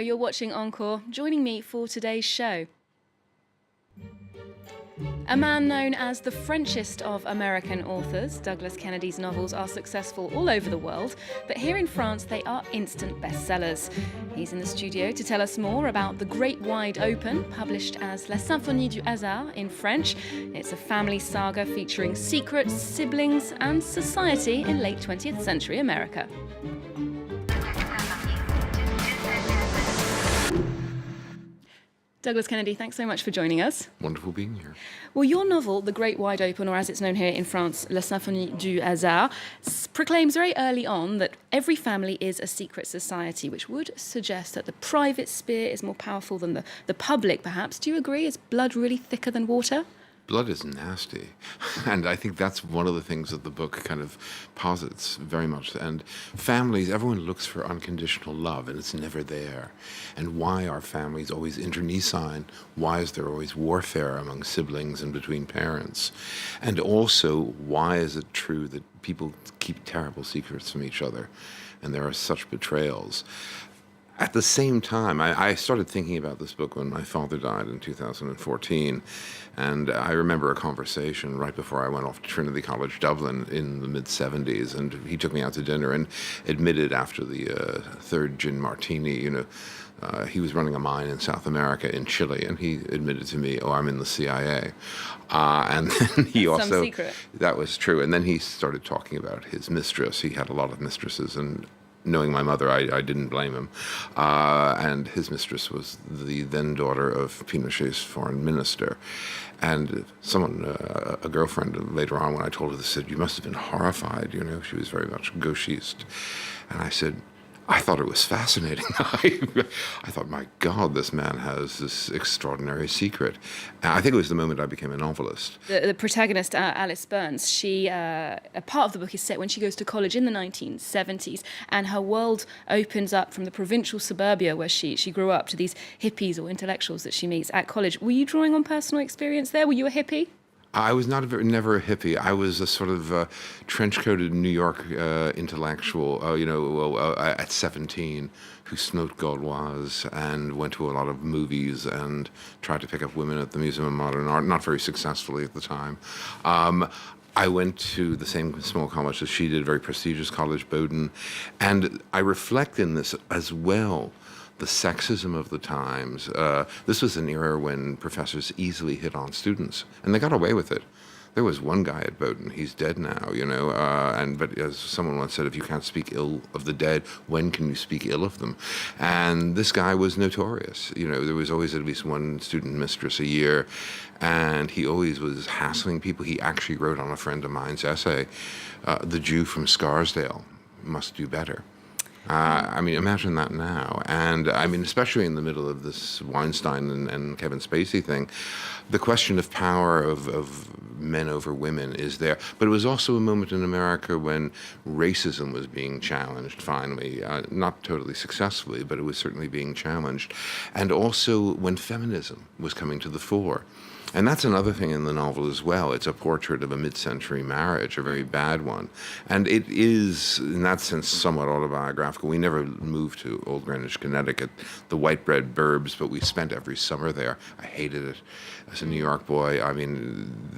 you're watching Encore. Joining me for today's show, a man known as the Frenchest of American authors. Douglas Kennedy's novels are successful all over the world, but here in France they are instant bestsellers. He's in the studio to tell us more about The Great Wide Open, published as La Symphonie du Hasard in French. It's a family saga featuring secrets, siblings, and society in late 20th century America. Douglas Kennedy, thanks so much for joining us. Wonderful being here. Well, your novel, The Great Wide Open, or as it's known here in France, La Symphonie du Hasard, proclaims very early on that every family is a secret society, which would suggest that the private sphere is more powerful than the public, perhaps. Do you agree? Is blood really thicker than water? Blood is nasty. And I think that's one of the things that the book kind of posits very much. And families, everyone looks for unconditional love, and it's never there. And why are families always internecine? Why is there always warfare among siblings and between parents? And also, why is it true that people keep terrible secrets from each other? And there are such betrayals. At the same time, I started thinking about this book when my father died in 2014, and I remember a conversation right before I went off to Trinity College Dublin in the mid-'70s, and he took me out to dinner and admitted after the third gin martini, he was running a mine in South America, in Chile, and he admitted to me, I'm in the CIA. And then he also... Some secret. That was true. And then he started talking about his mistress. He had a lot of mistresses, and knowing my mother, I didn't blame him. And his mistress was the then daughter of Pinochet's foreign minister. And someone, a girlfriend later on, when I told her this, said, "You must have been horrified, She was very much gauchiste. And I said, I thought it was fascinating. I thought, my God, this man has this extraordinary secret. And I think it was the moment I became a novelist. The protagonist, Alice Burns, a part of the book is set when she goes to college in the 1970s, and her world opens up from the provincial suburbia where she grew up to these hippies or intellectuals that she meets at college. Were you drawing on personal experience there? Were you a hippie? I was never a hippie. I was a sort of trench-coated New York intellectual, at 17, who smoked Gauloise and went to a lot of movies and tried to pick up women at the Museum of Modern Art, not very successfully at the time. I went to the same small college as she did, a very prestigious college, Bowdoin, and I reflect in this as well the sexism of the times. This was an era when professors easily hit on students, and they got away with it. There was one guy at Bowdoin, he's dead now, but as someone once said, if you can't speak ill of the dead, when can you speak ill of them? And this guy was notorious. There was always at least one student mistress a year, and he always was hassling people. He actually wrote on a friend of mine's essay, "The Jew from Scarsdale must do better." Imagine that now. And especially in the middle of this Weinstein and Kevin Spacey thing, the question of power of men over women is there. But it was also a moment in America when racism was being challenged, finally. Not totally successfully, but it was certainly being challenged. And also when feminism was coming to the fore. And that's another thing in the novel as well. It's a portrait of a mid-century marriage, a very bad one. And it is, in that sense, somewhat autobiographical. We never moved to Old Greenwich, Connecticut, the white bread burbs, but we spent every summer there. I hated it as a New York boy.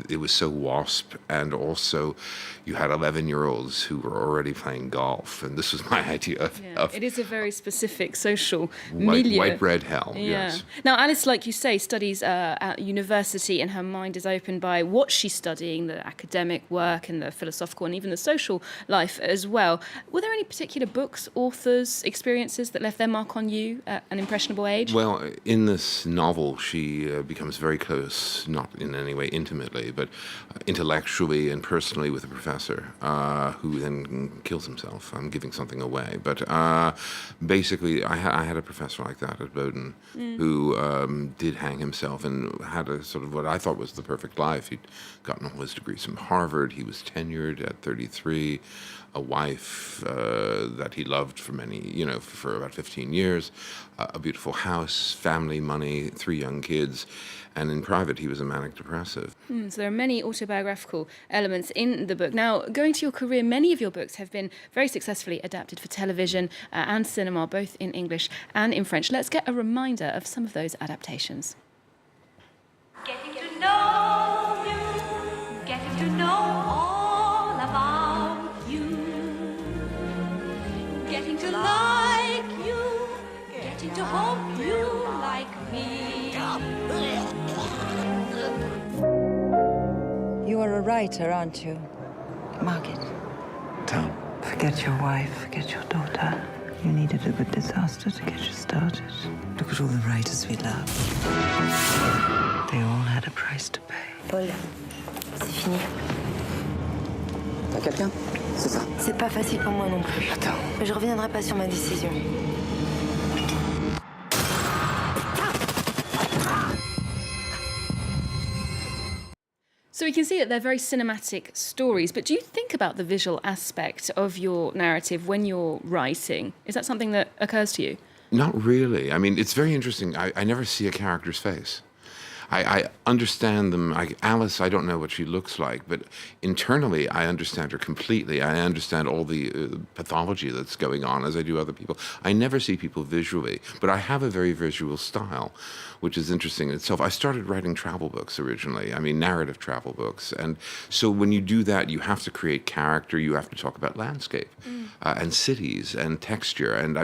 It was so WASP, and also you had 11-year-olds who were already playing golf, and this was my idea of it is a very specific social milieu. White bread hell, yes. Now, Alice, like you say, studies at university, and her mind is opened by what she's studying, the academic work and the philosophical and even the social life as well. Were there any particular books, authors, experiences that left their mark on you at an impressionable age? Well, in this novel, she becomes very close, not in any way intimately, but intellectually and personally with a professor who then kills himself. I'm giving something away. But basically, I had a professor like that at Bowdoin who did hang himself and had a sort of what I thought was the perfect life. He'd gotten all his degrees from Harvard. He was tenured at 33, a wife that he loved for for about 15 years, a beautiful house, family, money, 3 young kids. And in private, he was a manic depressive. So there are many autobiographical elements in the book. Now, going to your career, many of your books have been very successfully adapted for television and cinema, both in English and in French. Let's get a reminder of some of those adaptations. Getting to know you, getting to know all about you, getting to like you, getting to hope you like me. You are a writer, aren't you, Margaret? Tom. Forget your wife, forget your daughter. You needed a good disaster to get you started. Look at all the writers we love. They all had a price to pay. Paul, c'est fini. T'as quelqu'un? C'est ça. C'est pas facile pour moi non plus. Attends. Mais je reviendrai pas sur ma décision. So we can see that they're very cinematic stories, but do you think about the visual aspect of your narrative when you're writing? Is that something that occurs to you? Not really. I mean, it's very interesting. I never see a character's face. I understand them. Alice, I don't know what she looks like, but internally I understand her completely. I understand all the pathology that's going on as I do other people. I never see people visually, but I have a very visual style, which is interesting in itself. I started writing travel books originally, narrative travel books. And so when you do that, you have to create character, you have to talk about landscape and cities and texture. And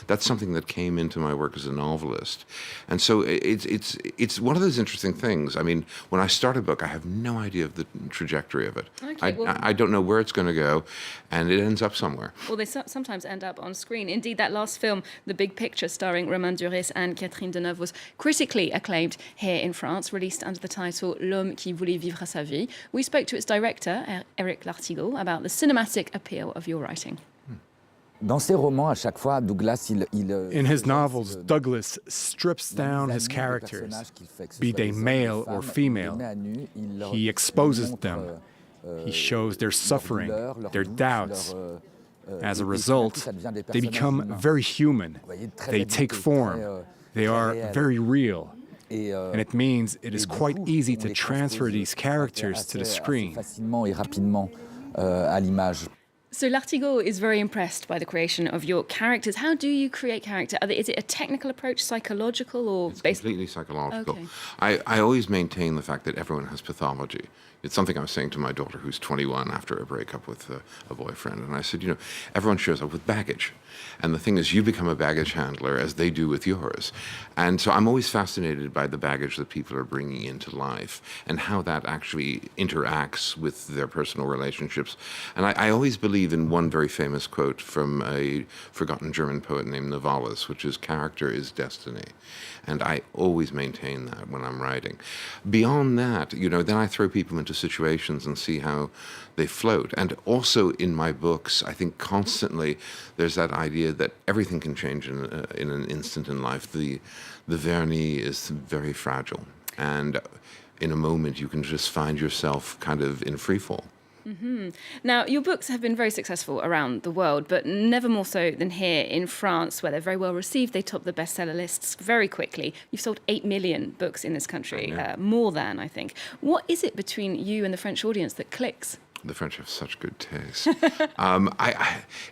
that's something that came into my work as a novelist. And so it's one of those interesting things. When I start a book, I have no idea of the trajectory of it. Okay, I don't know where it's going to go, and it ends up somewhere. Well, they sometimes end up on screen. Indeed, that last film, The Big Picture, starring Romain Duris and Catherine Deneuve, was critically acclaimed here in France, released under the title L'homme qui voulait vivre sa vie. We spoke to its director, Eric Lartigot, about the cinematic appeal of your writing. Dans ses romans, à chaque fois, Douglas, In his novels, Douglas strips down his characters, be they male or female. He exposes them. He shows their suffering, their doubts. As a result, they become very human. They take form. They are very real. And it means it is quite easy to transfer these characters to the screen. facilement et rapidement à l'image. So Lartigot is very impressed by the creation of your characters. How do you create character? Is it a technical approach, psychological, or It's completely psychological. Okay. I always maintain the fact that everyone has pathology. It's something I was saying to my daughter, who's 21, after a breakup with a boyfriend. And I said, everyone shows up with baggage. And the thing is, you become a baggage handler as they do with yours. And so I'm always fascinated by the baggage that people are bringing into life and how that actually interacts with their personal relationships. And I always believe in one very famous quote from a forgotten German poet named Novalis, which is, character is destiny. And I always maintain that when I'm writing. Beyond that, then I throw people into situations and see how they float. And also in my books, I think constantly there's that idea that everything can change in an instant in life. The vernis is very fragile. And in a moment, you can just find yourself kind of in free fall. Mm-hmm. Now, your books have been very successful around the world, but never more so than here in France, where they're very well received. They top the bestseller lists very quickly. You've sold 8 million books in this country, more than, I think. What is it between you and the French audience that clicks? The French have such good taste.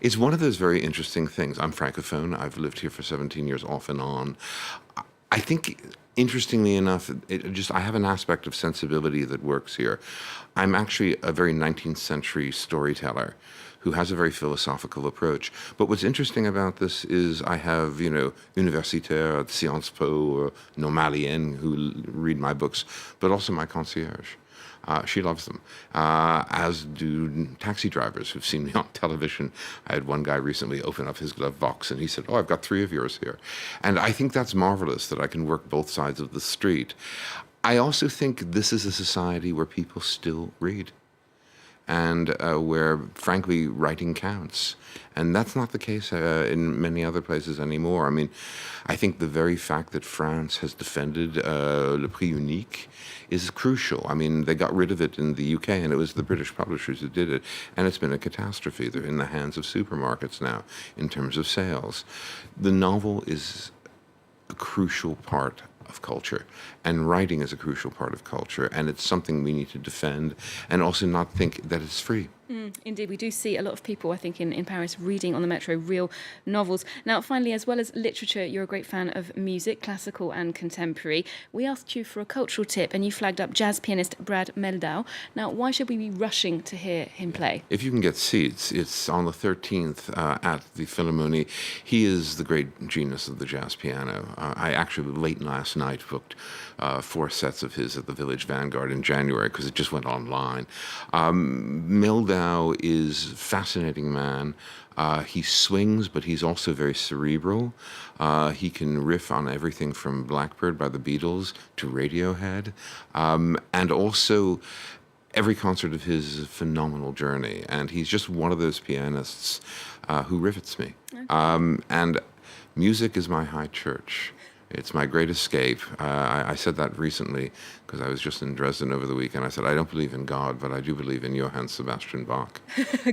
It's one of those very interesting things. I'm Francophone. I've lived here for 17 years off and on. I think, interestingly enough, I have an aspect of sensibility that works here. I'm actually a very 19th century storyteller who has a very philosophical approach. But what's interesting about this is I have, universitaires at Sciences Po or normaliennes who read my books, but also my concierge. She loves them, as do taxi drivers who've seen me on television. I had one guy recently open up his glove box and he said, "Oh, I've got 3 of yours here." And I think that's marvelous that I can work both sides of the street. I also think this is a society where people still read. and where, frankly, writing counts. And that's not the case in many other places anymore. I mean, I think the very fact that France has defended Le Prix Unique is crucial. I mean, they got rid of it in the UK, and it was the British publishers who did it, and it's been a catastrophe. They're in the hands of supermarkets now in terms of sales. The novel is a crucial part of culture, and writing is a crucial part of culture, and it's something we need to defend and also not think that it's free. Indeed, we do see a lot of people, I think, in Paris reading on the metro real novels. Now, finally, as well as literature, you're a great fan of music, classical and contemporary. We asked you for a cultural tip, and you flagged up jazz pianist Brad Mehldau. Now, why should we be rushing to hear him play? If you can get seats, it's on the 13th at the Philharmonie. He is the great genius of the jazz piano. I actually, late last night, booked 4 sets of his at the Village Vanguard in January because it just went online. Mehldau is a fascinating man. He swings, but he's also very cerebral. He can riff on everything from Blackbird by the Beatles to Radiohead. And also, every concert of his is a phenomenal journey. And he's just one of those pianists who rivets me. Okay. And music is my high church. It's my great escape. I said that recently because I was just in Dresden over the weekend. I said, I don't believe in God, but I do believe in Johann Sebastian Bach.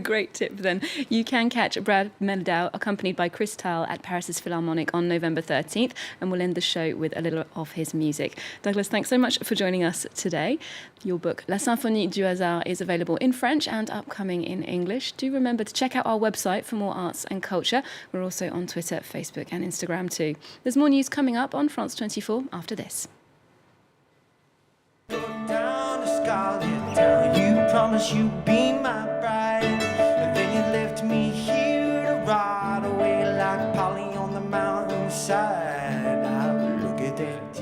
Great tip then. You can catch Brad Mehldau accompanied by Chris Tal at Paris's Philharmonic on November 13th, and we'll end the show with a little of his music. Douglas, thanks so much for joining us today. Your book, La Symphonie du Hasard, is available in French and upcoming in English. Do remember to check out our website for more arts and culture. We're also on Twitter, Facebook and Instagram too. There's more news coming up on France 24 after this. Down to Scarlet Town, you promised you'd be my bride, and then you left me here to rot away like Polly on the mountainside. I look at that